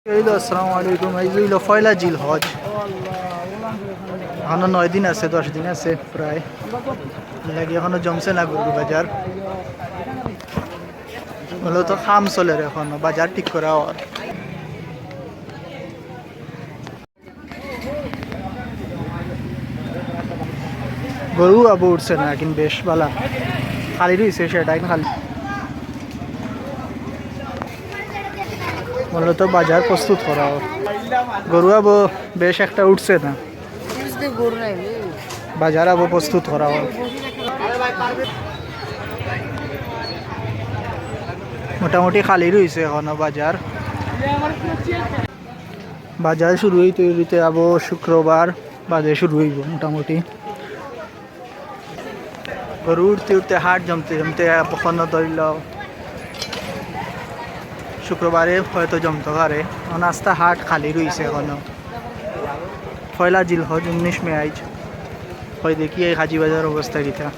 আসসালামু আলাইকুম। এই যে পয়লা জিল হজ, এখনো 9 দিন আছে, 10 দিন আছে প্রায়, লাগে এখনো জমছে না গরু বাজার। হলো তো খাম চলে এখনো, বাজার ঠিক করা হওয়ার। গরু আবু উঠছে না, কিন্তু বেশ বালা খালি রয়েছে, সেটাই খালি। মূলত বাজার প্রস্তুত করা হোক। গরু আবু বেশ একটা উঠছে না, বাজার আবু প্রস্তুত করা হোক। মোটামুটি খালি রয়েছে এখনো বাজার। বাজার শুরু হইতে আবু শুক্রবার বাজে শুরু হইব মোটামুটি। গরু উঠতে উঠতে হাট জমতে জমতে এখনো ধরিল শুক্রবারে হয়তো জমতে পারে। নাস্তা হাট খালি রয়েছে এখনো। পয়লা জিল হজ 19 মে আইজ হয়, দেখি এই হাজি বাজার অবস্থা কিটা।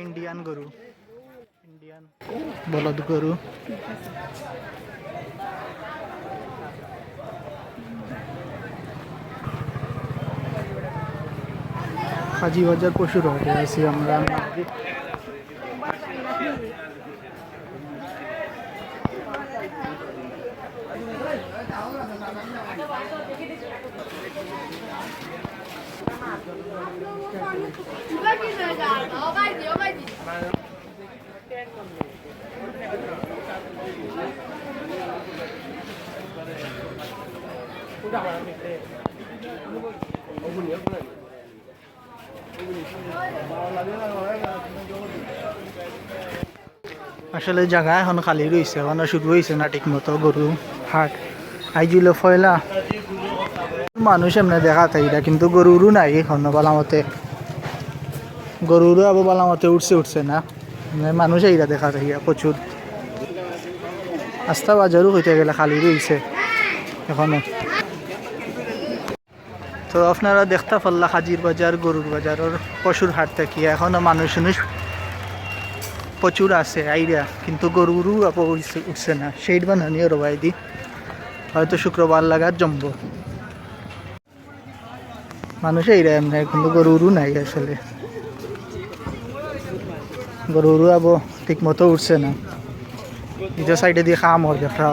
ইন্ডিয়ান গরু, ইন্ডিয়ান বলদ গরু। হাজি বাজার পশুর হাটে আছি আমরা। আসলে জায়গা এখন খালি রয়েছে, এখনো শুরু হয়েছে না ঠিক মতো গরু হাট। আইজিল ফয়লা মানুষ এমনি দেখা থাকি, কিন্তু গরুরও নাই এখনো বালামতে। গরুরও আবার বালামতে উঠছে না, মানুষ এইরা দেখা থাকি প্রচুর। আস্তা বাজারও হইতে গেলে খালি রয়েছে এখনো। তো আপনারা দেখতে পারলা হাজির বাজার গরুর বাজারের পশুর হাট থেকে এখনো মানুষ প্রচুর আছে আইডিয়া, কিন্তু গরুরও উঠছে না। সেইট বানানিও রবাই দি হয়তো শুক্রবার লাগার জমবো। মানুষ এইরা এমনি, কিন্তু গরুরও নাই আসলে। গরুরও আবো ঠিক মতো উঠছে না। নিজের সাইডে দিয়ে খাম হয় দেখা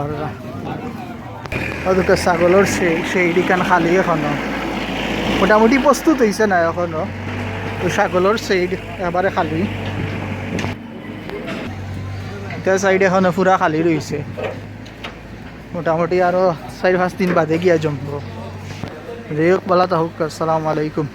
ওদেরকে ছাগলের সেই দিকান খালি এখনো মোটামুটি প্রস্তুত হয়েছে না এখনো। ওই ছাগলের সেইড এবারে খালি, এটা সাইড এখনো পুরা খালি রয়েছে। মোটামুটি আরো 4-5 দিন বাদে গিয়া জমবো। রেয়ক বলা তাহুক। আসসালামু আলাইকুম।